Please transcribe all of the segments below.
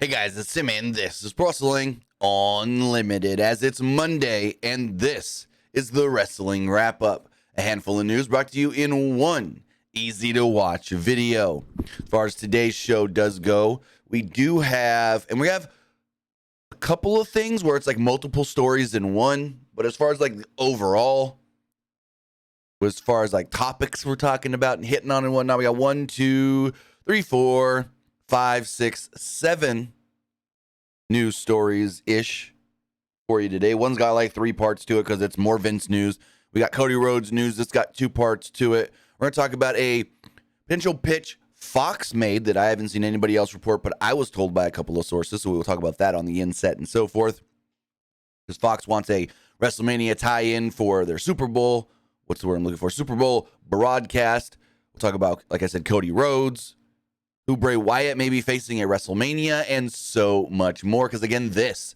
Hey guys, it's Tim and this is Pro Wrestling Unlimited as it's Monday and this is the Wrestling Wrap-Up. A handful of news brought to you in one easy to watch video. As far as today's show does go, we have a couple of things where it's like multiple stories in one, but as far as like the overall, as far as like topics we're talking about and hitting on and whatnot, we got 1, 2, 3, 4, 5, 6, 7 news stories-ish for you today. One's got like 3 parts to it because it's more Vince news. We got Cody Rhodes news that's got 2 parts to it. We're going to talk about a potential pitch Fox made that I haven't seen anybody else report, but I was told by a couple of sources, so we will talk about that on the inset and so forth. Because Fox wants a WrestleMania tie-in for their Super Bowl. What's the word I'm looking for? Super Bowl broadcast. We'll talk about, like I said, Cody Rhodes, who Bray Wyatt may be facing at WrestleMania, and so much more. Because, again, this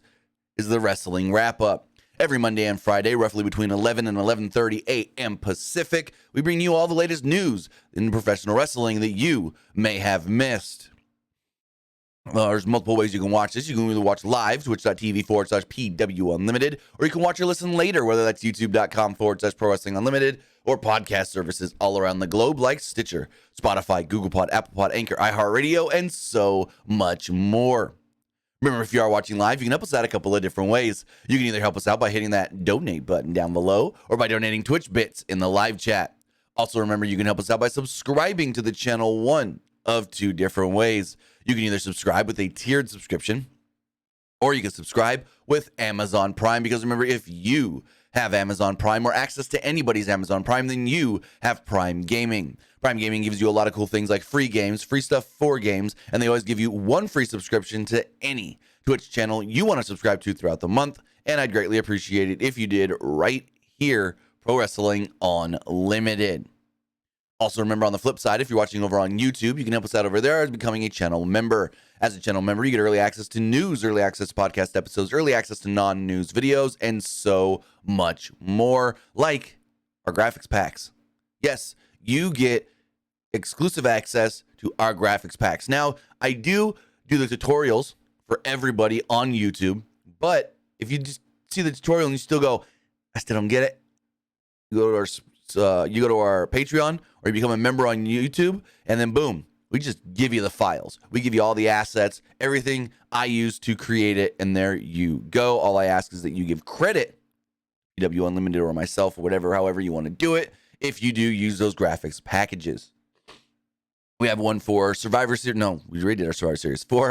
is the Wrestling Wrap-Up. Every Monday and Friday, roughly between 11 and 11:30 a.m. Pacific, we bring you all the latest news in professional wrestling that you may have missed. There's multiple ways you can watch this. You can either watch live, twitch.tv/PW Unlimited, or you can watch or listen later, whether that's youtube.com/Pro Wrestling Unlimited, or podcast services all around the globe like Stitcher, Spotify, Google Pod, Apple Pod, Anchor, iHeartRadio, and so much more. Remember, if you are watching live, you can help us out a couple of different ways. You can either help us out by hitting that donate button down below, or by donating Twitch bits in the live chat. Also, remember, you can help us out by subscribing to the channel one of 2 different ways. You can either subscribe with a tiered subscription, or you can subscribe with Amazon Prime, because remember, if you have Amazon Prime or access to anybody's Amazon Prime, then you have Prime Gaming. Prime Gaming gives you a lot of cool things like free games, free stuff for games, and they always give you 1 free subscription to any Twitch channel you want to subscribe to throughout the month, and I'd greatly appreciate it if you did right here, Pro Wrestling Unlimited. Also, remember, on the flip side, if you're watching over on YouTube, you can help us out over there as becoming a channel member. As a channel member, you get early access to news, early access to podcast episodes, early access to non-news videos, and so much more, like our graphics packs. Yes, you get exclusive access to our graphics packs. Now, I do the tutorials for everybody on YouTube, but if you just see the tutorial and you still go, I still don't get it, you go to our Patreon, or you become a member on YouTube, and then boom, we just give you the files. We give you all the assets, everything I use to create it, and there you go. All I ask is that you give credit, PW Unlimited or myself, or whatever, however you want to do it, if you do use those graphics packages. We have one for Survivor Series. No, we already did our Survivor Series. For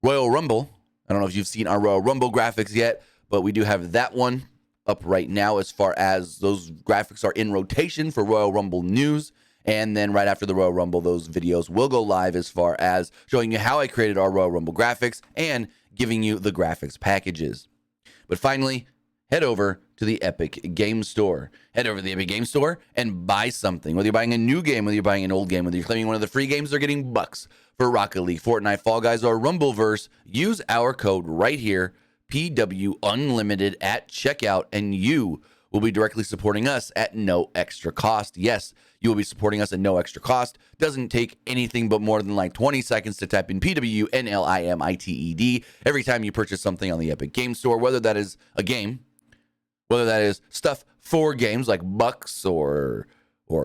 Royal Rumble. I don't know if you've seen our Royal Rumble graphics yet, but we do have that one up right now, as far as those graphics are in rotation for Royal Rumble news. And then right after the Royal Rumble, those videos will go live as far as showing you how I created our Royal Rumble graphics and giving you the graphics packages. But finally, head over to the Epic Game Store. Head over to the Epic Game Store and buy something. Whether you're buying a new game, whether you're buying an old game, whether you're claiming one of the free games, they're getting bucks for Rocket League, Fortnite, Fall Guys, or Rumbleverse. Use our code right here, PW Unlimited, at checkout, and you will be directly supporting us at no extra cost. Yes, you will be supporting us at no extra cost. Doesn't take anything but more than like 20 seconds to type in PWNLIMITED every time you purchase something on the Epic Game Store, whether that is a game, whether that is stuff for games like bucks or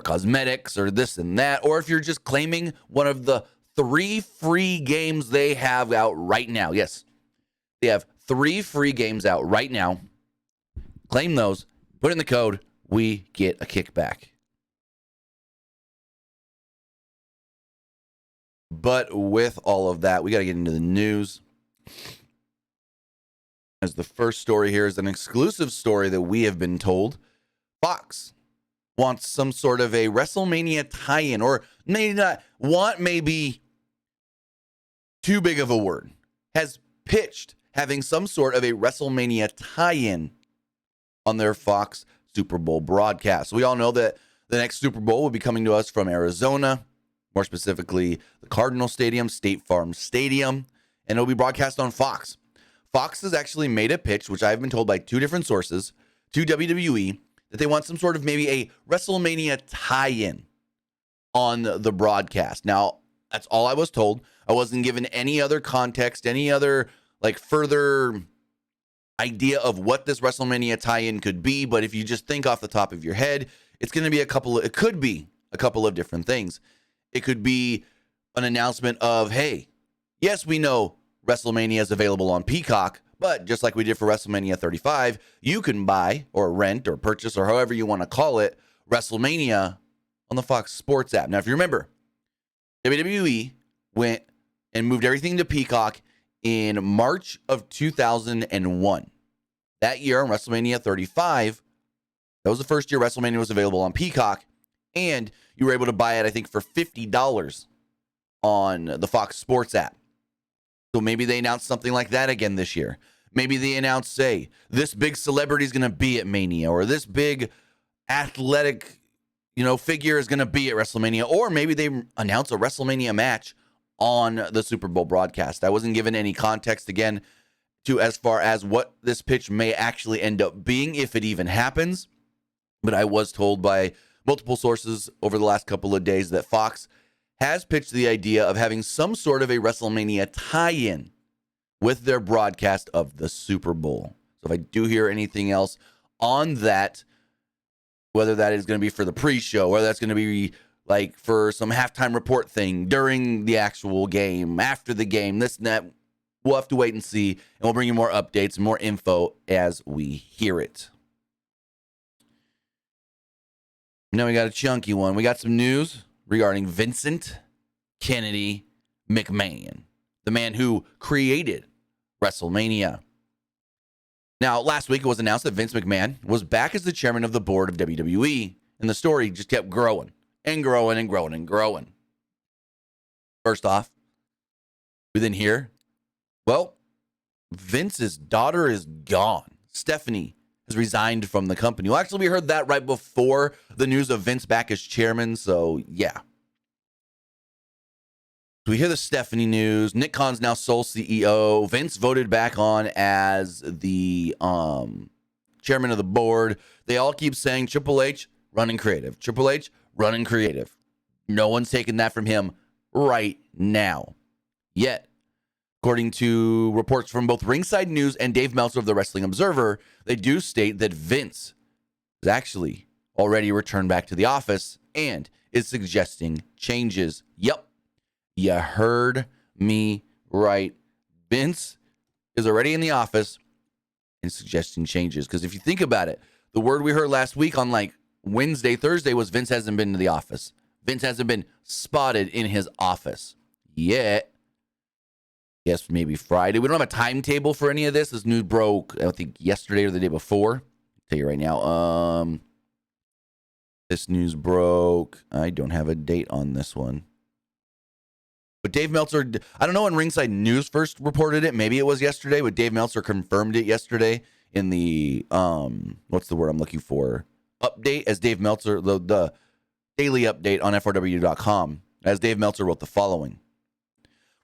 cosmetics or this and that, or if you're just claiming one of the 3 free games they have out right now. Yes, they have 3 free games out right now. Claim those, put in the code, we get a kickback. But with all of that, we got to get into the news. As the first story here is an exclusive story that we have been told. Fox wants some sort of a WrestleMania tie-in, or maybe not want, maybe too big of a word, has pitched having some sort of a WrestleMania tie-in on their Fox Super Bowl broadcast. So we all know that the next Super Bowl will be coming to us from Arizona, more specifically the Cardinal Stadium, State Farm Stadium, and it'll be broadcast on Fox. Fox has actually made a pitch, which I've been told by 2 different sources, to WWE, that they want some sort of maybe a WrestleMania tie-in on the broadcast. Now, That's all I was told. I wasn't given any other context, any other further idea of what this WrestleMania tie-in could be. But if you just think off the top of your head, it could be a couple of different things. It could be an announcement of, hey, yes, we know WrestleMania is available on Peacock, but just like we did for WrestleMania 35, you can buy or rent or purchase or however you want to call it WrestleMania on the Fox Sports app. Now, if you remember, WWE went and moved everything to Peacock in March of 2001. That year on WrestleMania 35, that was the first year WrestleMania was available on Peacock, and you were able to buy it, I think, for $50 on the Fox Sports app. So maybe they announced something like that again this year. Maybe they announced, say, this big celebrity is going to be at Mania, or this big athletic, figure is going to be at WrestleMania, or maybe they announce a WrestleMania match on the Super Bowl broadcast. I wasn't given any context again to as far as what this pitch may actually end up being, if it even happens. But I was told by multiple sources over the last couple of days that Fox has pitched the idea of having some sort of a WrestleMania tie-in with their broadcast of the Super Bowl. So if I do hear anything else on that, whether that is going to be for the pre-show, whether that's going to be for some halftime report thing during the actual game, after the game, this and that, we'll have to wait and see, and we'll bring you more updates and more info as we hear it. Now we got a chunky one. We got some news regarding Vincent Kennedy McMahon, the man who created WrestleMania. Now, last week it was announced that Vince McMahon was back as the chairman of the board of WWE, and the story just kept growing and growing and growing and growing. First off, we then hear, well, Vince's daughter is gone. Stephanie has resigned from the company. Well, actually, we heard that right before the news of Vince back as chairman, so yeah. We hear the Stephanie news. Nick Khan's now sole CEO. Vince voted back on as the chairman of the board. They all keep saying Triple H running creative. Triple H running creative. No one's taking that from him right now. Yet, according to reports from both Ringside News and Dave Meltzer of the Wrestling Observer, they do state that Vince has actually already returned back to the office and is suggesting changes. Yep. You heard me right. Vince is already in the office and suggesting changes. Because if you think about it, the word we heard last week on Wednesday, Thursday was Vince hasn't been to the office. Vince hasn't been spotted in his office yet. Yes, maybe Friday. We don't have a timetable for any of this. This news broke, I think, yesterday or the day before. I'll tell you right now. This news broke. I don't have a date on this one. But Dave Meltzer, I don't know when Ringside News first reported it. Maybe it was yesterday, but Dave Meltzer confirmed it yesterday in the, what's the word I'm looking for? Update, as Dave Meltzer, the daily update on FRW.com, as Dave Meltzer wrote the following.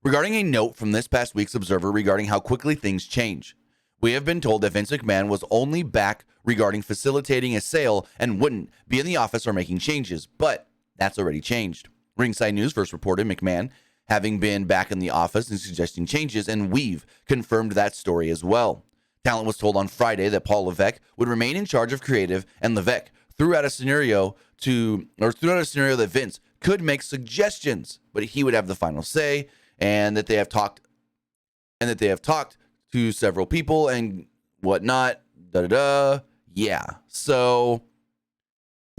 Regarding a note from this past week's Observer regarding how quickly things change, we have been told that Vince McMahon was only back regarding facilitating a sale and wouldn't be in the office or making changes, but that's already changed. Ringside News first reported McMahon having been back in the office and suggesting changes, and we've confirmed that story as well. Talent was told on Friday that Paul Levesque would remain in charge of creative, and Levesque threw out a scenario that Vince could make suggestions, but he would have the final say, and that they have talked to several people and whatnot. Yeah. So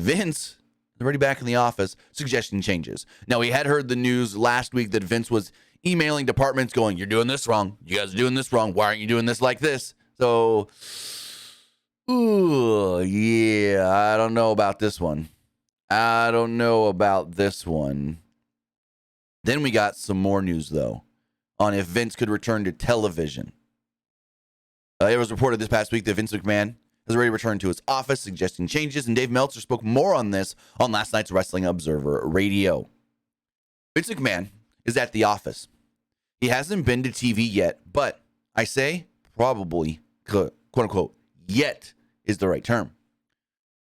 Vince already back in the office, suggesting changes. Now, we had heard the news last week that Vince was emailing departments going, you're doing this wrong. You guys are doing this wrong. Why aren't you doing this like this? So, yeah, I don't know about this one. Then we got some more news, though, on if Vince could return to television. It was reported this past week that Vince McMahon has already returned to his office, suggesting changes, and Dave Meltzer spoke more on this on last night's Wrestling Observer Radio. Vince McMahon is at the office. He hasn't been to TV yet, but I say probably, quote-unquote, yet is the right term.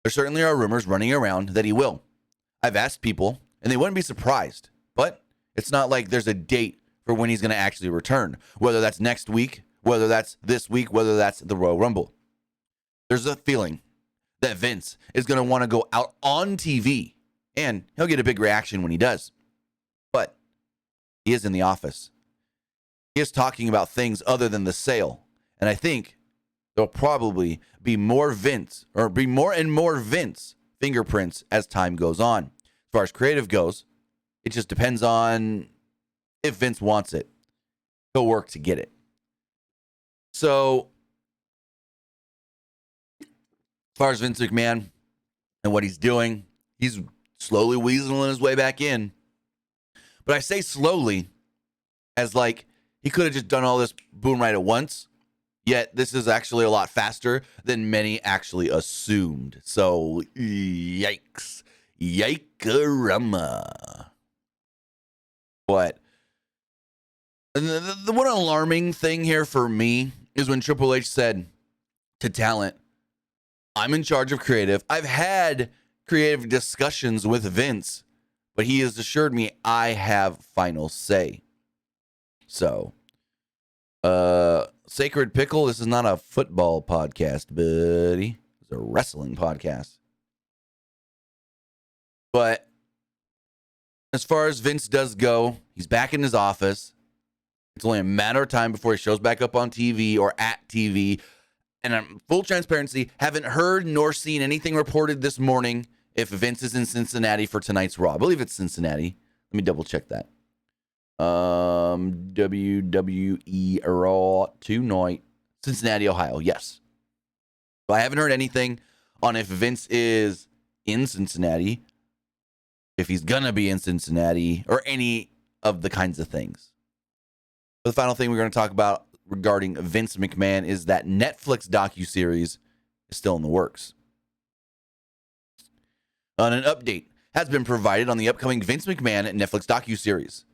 There certainly are rumors running around that he will. I've asked people, and they wouldn't be surprised, but It's not like there's a date for when he's going to actually return, whether that's next week, whether that's this week, whether that's the Royal Rumble. There's a feeling that Vince is going to want to go out on TV, and he'll get a big reaction when he does. But he is in the office. He is talking about things other than the sale. And I think there'll probably be more Vince, or be more and more Vince fingerprints as time goes on. As far as creative goes, it just depends on if Vince wants it. He'll work to get it. So, as far as Vince McMahon and what he's doing, he's slowly weaseling his way back in. But I say slowly as like he could have just done all this boom right at once. Yet this is actually a lot faster than many actually assumed. So, yikes. Yikerama. But the one alarming thing here for me is when Triple H said to talent, I'm in charge of creative. I've had creative discussions with Vince, but he has assured me I have final say. So, Sacred Pickle, this is not a football podcast, buddy. It's a wrestling podcast. But as far as Vince does go, he's back in his office. It's only a matter of time before he shows back up on TV or at TV. And I'm full transparency, haven't heard nor seen anything reported this morning if Vince is in Cincinnati for tonight's Raw. I believe it's Cincinnati. Let me double check that. WWE Raw tonight, Cincinnati, Ohio. Yes. So I haven't heard anything on if Vince is in Cincinnati, if he's gonna be in Cincinnati, or any of the kinds of things. The final thing we're going to talk about regarding Vince McMahon is that Netflix docuseries is still in the works. An update has been provided on the upcoming Vince McMahon Netflix docuseries.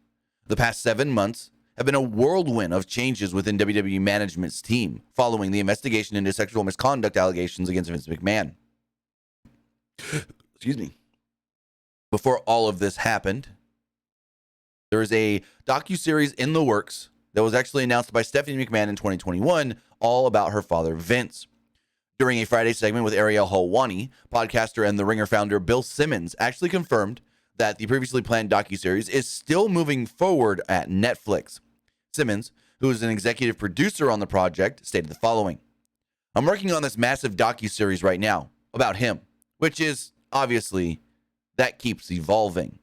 The past 7 months have been a whirlwind of changes within WWE management's team following the investigation into sexual misconduct allegations against Vince McMahon. Excuse me. Before all of this happened, there is a docuseries in the works that was actually announced by Stephanie McMahon in 2021, all about her father, Vince. During a Friday segment with Ariel Helwani, podcaster and The Ringer founder Bill Simmons actually confirmed that the previously planned docuseries is still moving forward at Netflix. Simmons, who is an executive producer on the project, stated the following: I'm working on this massive docuseries right now about him, which is obviously that keeps evolving.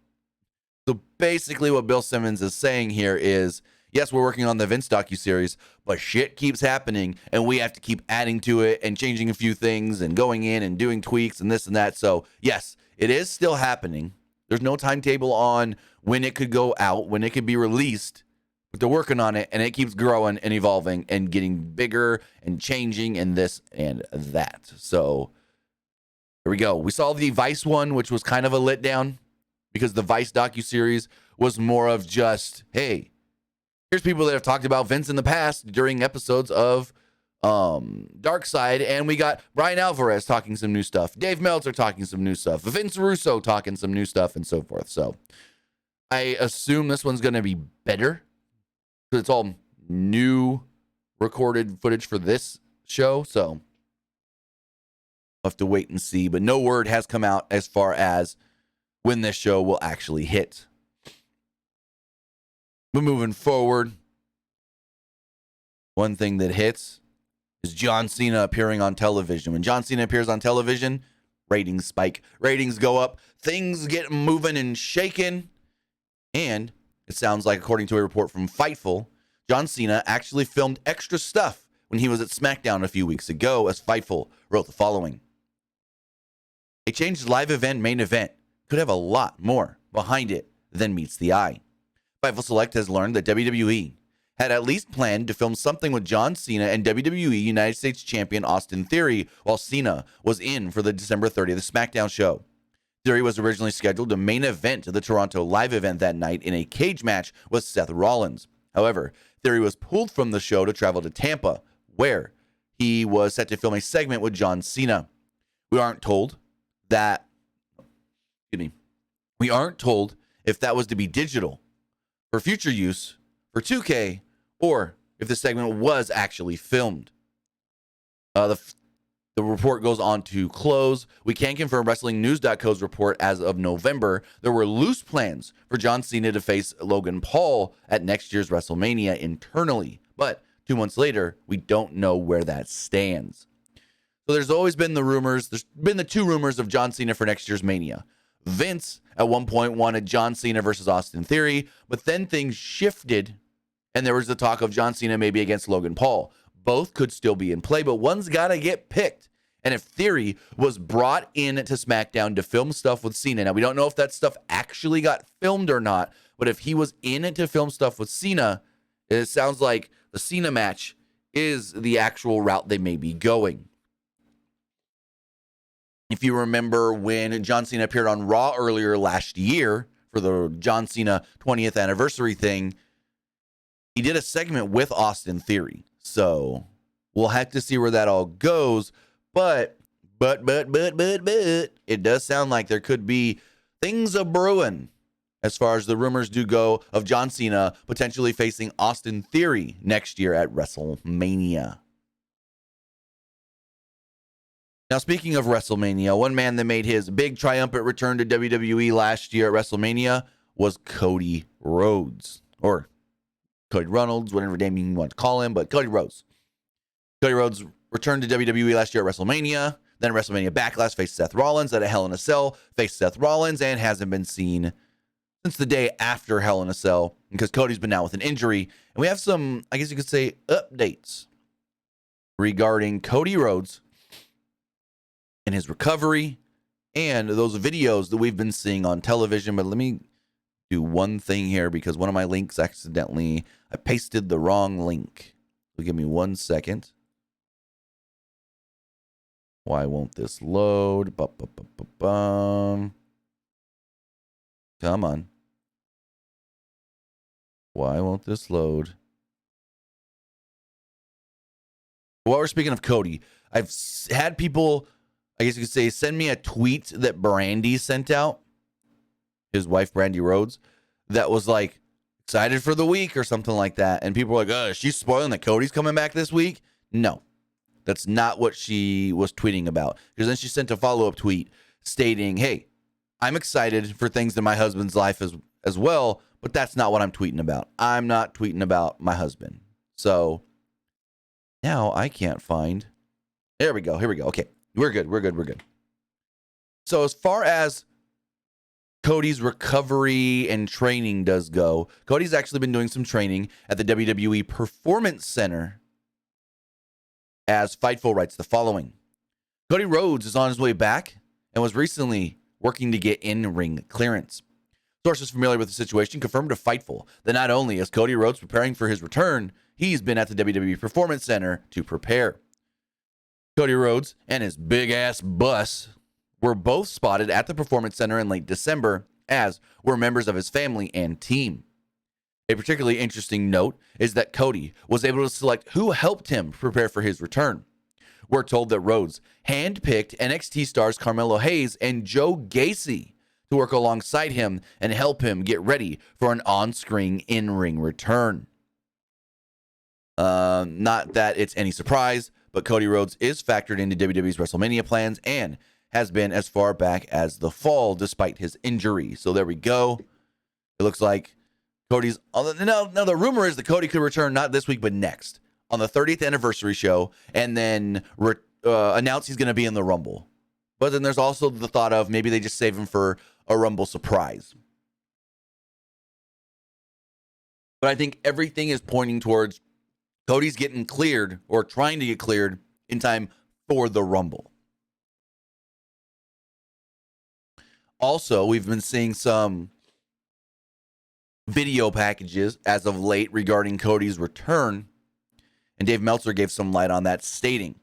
So basically what Bill Simmons is saying here is, yes, we're working on the Vince docuseries, but shit keeps happening and we have to keep adding to it and changing a few things and going in and doing tweaks and this and that. So yes, it is still happening. There's no timetable on when it could go out, when it could be released, but they're working on it and it keeps growing and evolving and getting bigger and changing and this and that. So here we go. We saw the Vice one, which was kind of a letdown because the Vice docuseries was more of just, hey, here's people that have talked about Vince in the past during episodes of Dark Side, and we got Brian Alvarez talking some new stuff, Dave Meltzer talking some new stuff, Vince Russo talking some new stuff, and so forth. So I assume this one's going to be better because it's all new recorded footage for this show. So we'll have to wait and see, but no word has come out as far as when this show will actually hit. But moving forward, one thing that hits is John Cena appearing on television. When John Cena appears on television, ratings spike. Ratings go up. Things get moving and shaking. And it sounds like, according to a report from Fightful, John Cena actually filmed extra stuff when he was at SmackDown a few weeks ago, as Fightful wrote the following: a changed live event main event could have a lot more behind it than meets the eye. Fightful Select has learned that WWE had at least planned to film something with John Cena and WWE United States Champion Austin Theory while Cena was in for the December 30th SmackDown show. Theory was originally scheduled to main event the Toronto live event that night in a cage match with Seth Rollins. However, Theory was pulled from the show to travel to Tampa, where he was set to film a segment with John Cena. We aren't told if that was to be digital, for future use for 2K, or if the segment was actually filmed. The report goes on to close. We can confirm WrestlingNews.co's report as of November. There were loose plans for John Cena to face Logan Paul at next year's WrestleMania internally. But 2 months later, we don't know where that stands. So there's always been the rumors. There's been the two rumors of John Cena for next year's Mania. Vince at one point wanted John Cena versus Austin Theory, but then things shifted and there was the talk of John Cena maybe against Logan Paul. Both could still be in play, but one's got to get picked. And if Theory was brought in to SmackDown to film stuff with Cena, now we don't know if that stuff actually got filmed or not, but if he was in it to film stuff with Cena, it sounds like the Cena match is the actual route they may be going. If you remember when John Cena appeared on Raw earlier last year for the John Cena 20th anniversary thing, he did a segment with Austin Theory. So we'll have to see where that all goes. But it does sound like there could be things a brewing as far as the rumors do go of John Cena potentially facing Austin Theory next year at WrestleMania. Now, speaking of WrestleMania, one man that made his big triumphant return to WWE last year at WrestleMania was Cody Rhodes, or Cody Reynolds, whatever name you want to call him, but Cody Rhodes. Cody Rhodes returned to WWE last year at WrestleMania, then at WrestleMania Backlash faced Seth Rollins, at a Hell in a Cell faced Seth Rollins, and hasn't been seen since the day after Hell in a Cell because Cody's been out with an injury. And we have some, I guess you could say, updates regarding Cody Rhodes and his recovery and those videos that we've been seeing on television. But let me do one thing here because one of my links accidentally, I pasted the wrong link. So give me 1 second. Why won't this load? Come on. Why won't this load? While we're speaking of Cody, I've had people, I guess you could say, send me a tweet that Brandy sent out, his wife, Brandy Rhodes, that was like, excited for the week or something like that. And people were like, she's spoiling that Cody's coming back this week? No, that's not what she was tweeting about. Because then she sent a follow-up tweet stating, hey, I'm excited for things in my husband's life as well, but that's not what I'm tweeting about. I'm not tweeting about my husband. So now I can't find. There we go. Here we go. Okay. We're good. So as far as Cody's recovery and training does go, Cody's actually been doing some training at the WWE Performance Center, as Fightful writes the following. Cody Rhodes is on his way back and was recently working to get in-ring clearance. Sources familiar with the situation confirmed to Fightful that not only is Cody Rhodes preparing for his return, he's been at the WWE Performance Center to prepare. Cody Rhodes and his big-ass bus were both spotted at the Performance Center in late December, as were members of his family and team. A particularly interesting note is that Cody was able to select who helped him prepare for his return. We're told that Rhodes handpicked NXT stars Carmelo Hayes and Joe Gacy to work alongside him and help him get ready for an on-screen in-ring return. Not that it's any surprise, but Cody Rhodes is factored into WWE's WrestleMania plans and has been as far back as the fall despite his injury. So there we go. It looks like Cody's... Now the rumor is that Cody could return not this week, but next, on the 30th anniversary show, and then announce he's going to be in the Rumble. But then there's also the thought of maybe they just save him for a Rumble surprise. But I think everything is pointing towards Cody's getting cleared, or trying to get cleared, in time for the Rumble. Also, we've been seeing some video packages as of late regarding Cody's return, and Dave Meltzer gave some light on that, stating,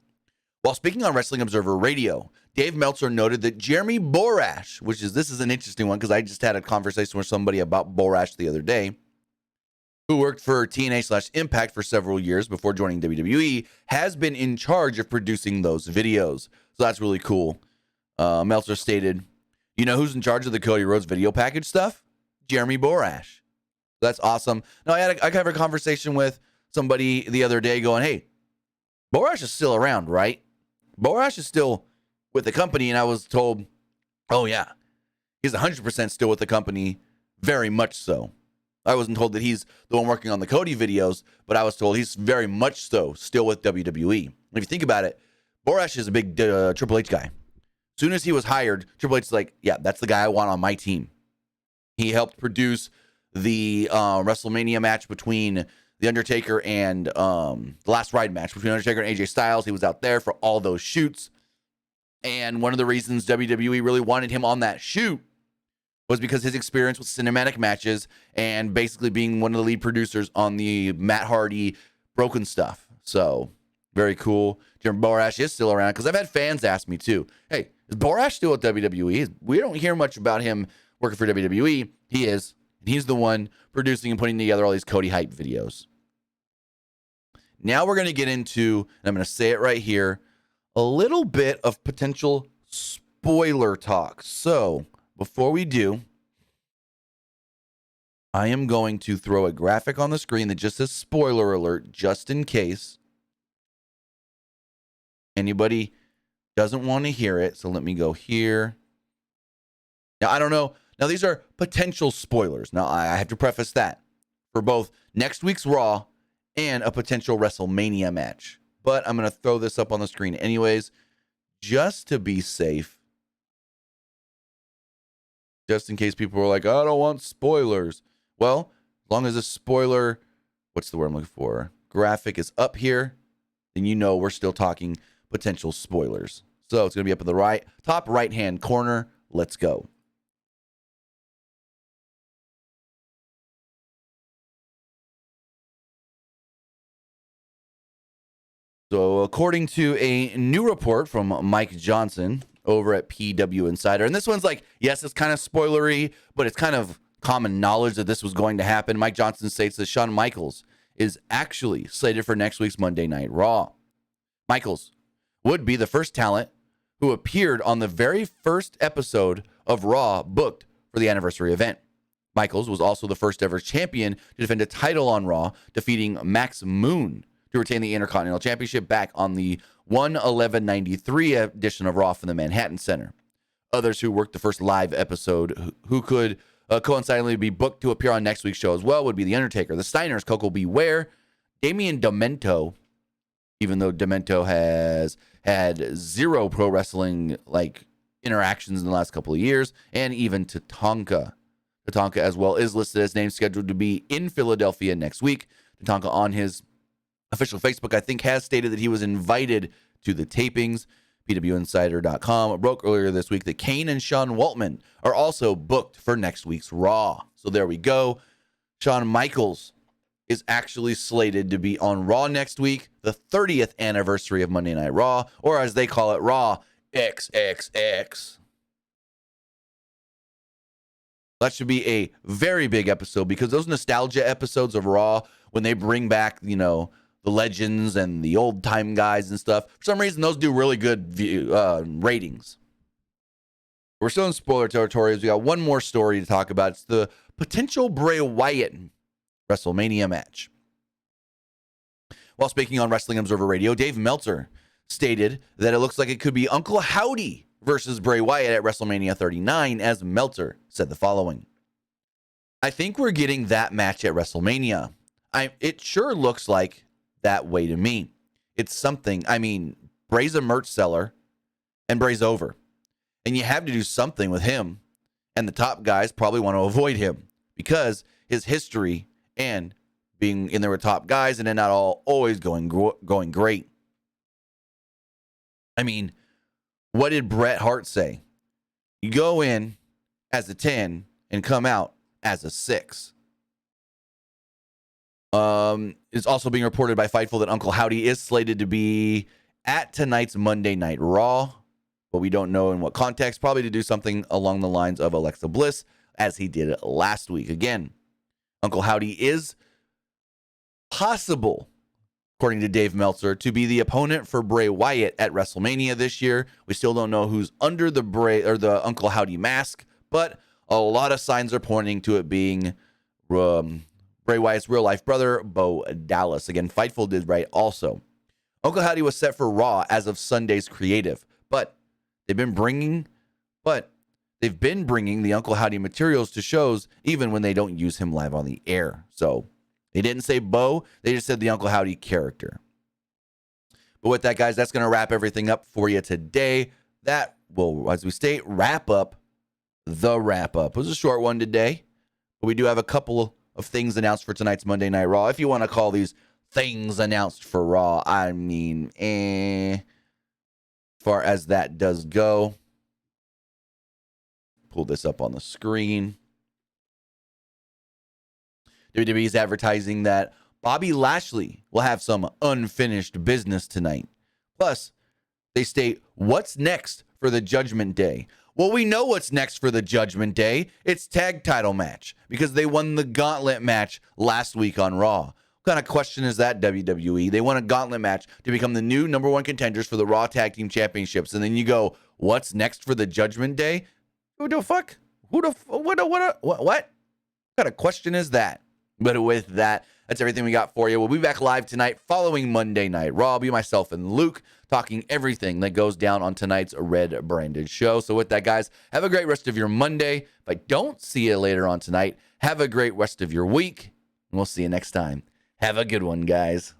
while speaking on Wrestling Observer Radio, Dave Meltzer noted that Jeremy Borash, this is an interesting one because I just had a conversation with somebody about Borash the other day, who worked for TNA/Impact for several years before joining WWE, has been in charge of producing those videos. So that's really cool. Meltzer stated, you know who's in charge of the Cody Rhodes video package stuff? Jeremy Borash. That's awesome. Now, I had a conversation with somebody the other day going, hey, Borash is still around, right? Borash is still with the company. And I was told, oh, yeah, he's 100% still with the company. Very much so. I wasn't told that he's the one working on the Cody videos, but I was told he's very much so still with WWE. And if you think about it, Borash is a big Triple H guy. As soon as he was hired, Triple H is like, yeah, that's the guy I want on my team. He helped produce the WrestleMania match between The Undertaker and the Last Ride match between Undertaker and AJ Styles. He was out there for all those shoots. And one of the reasons WWE really wanted him on that shoot was because his experience with cinematic matches and basically being one of the lead producers on the Matt Hardy Broken Stuff. So, very cool. Jim Borash is still around because I've had fans ask me too, hey, is Borash still at WWE? We don't hear much about him working for WWE. He is. He's the one producing and putting together all these Cody hype videos. Now we're going to get into, and I'm going to say it right here, a little bit of potential spoiler talk. So, before we do, I am going to throw a graphic on the screen that just says spoiler alert, just in case anybody doesn't want to hear it. So let me go here. Now, I don't know. Now, these are potential spoilers. Now, I have to preface that for both next week's Raw and a potential WrestleMania match. But I'm going to throw this up on the screen anyways, just to be safe. Just in case people were like, I don't want spoilers. Well, as long as a spoiler, what's the word I'm looking for? Graphic is up here, then you know we're still talking potential spoilers. So it's going to be up in the top right-hand corner. Let's go. So according to a new report from Mike Johnson over at PW Insider, and this one's like, yes, it's kind of spoilery, but it's kind of common knowledge that this was going to happen. Mike Johnson states that Shawn Michaels is actually slated for next week's Monday Night Raw. Michaels would be the first talent who appeared on the very first episode of Raw booked for the anniversary event. Michaels was also the first ever champion to defend a title on Raw, defeating Max Moon to retain the Intercontinental Championship back on the 1/11/93 edition of Raw from the Manhattan Center. Others who worked the first live episode who could coincidentally be booked to appear on next week's show as well would be The Undertaker, The Steiners, Coco Beware, Damian Demento, even though Demento has had zero pro wrestling like interactions in the last couple of years, and even Tatanka. Tatanka as well is listed as name scheduled to be in Philadelphia next week. Tatanka on his official Facebook, I think, has stated that he was invited to the tapings. PWInsider.com broke earlier this week that Kane and Sean Waltman are also booked for next week's Raw. So there we go. Shawn Michaels is actually slated to be on Raw next week, the 30th anniversary of Monday Night Raw, or as they call it, Raw XXX. That should be a very big episode because those nostalgia episodes of Raw, when they bring back, you know, the legends and the old time guys and stuff, for some reason, those do really good ratings. We're still in spoiler territory as we got one more story to talk about. It's the potential Bray Wyatt WrestleMania match. While speaking on Wrestling Observer Radio, Dave Meltzer stated that it looks like it could be Uncle Howdy versus Bray Wyatt at WrestleMania 39, as Meltzer said the following. I think we're getting that match at WrestleMania. It sure looks like that way to me. It's something. I mean, Bray's a merch seller, and Bray's over. And you have to do something with him. And the top guys probably want to avoid him because his history and being in there with top guys and then not always going great. I mean, what did Bret Hart say? You go in as a 10 and come out as a 6. It's also being reported by Fightful that Uncle Howdy is slated to be at tonight's Monday Night Raw, but we don't know in what context, probably to do something along the lines of Alexa Bliss, as he did last week. Again, Uncle Howdy is possible, according to Dave Meltzer, to be the opponent for Bray Wyatt at WrestleMania this year. We still don't know who's under the Bray or the Uncle Howdy mask, but a lot of signs are pointing to it being Bray Wyatt's real-life brother, Bo Dallas. Again, Fightful did right also. Uncle Howdy was set for Raw as of Sunday's creative, but they've been bringing the Uncle Howdy materials to shows even when they don't use him live on the air. So they didn't say Bo, they just said the Uncle Howdy character. But with that, guys, that's going to wrap everything up for you today. That will, as we state, wrap up the wrap-up. It was a short one today, but we do have a couple of things announced for tonight's Monday Night Raw. If you want to call these things announced for Raw, I mean, as far as that does go. Pull this up on the screen. WWE is advertising that Bobby Lashley will have some unfinished business tonight. Plus, they state, what's next for the Judgment Day? Well, we know what's next for the Judgment Day. It's tag title match because they won the gauntlet match last week on Raw. What kind of question is that, WWE? They won a gauntlet match to become the new number one contenders for the Raw Tag Team Championships. And then you go, what's next for the Judgment Day? Who the fuck? What kind of question is that? But with that, that's everything we got for you. We'll be back live tonight following Monday Night Raw. I'll be myself and Luke talking everything that goes down on tonight's Red Branded show. So with that, guys, have a great rest of your Monday. If I don't see you later on tonight, have a great rest of your week. And we'll see you next time. Have a good one, guys.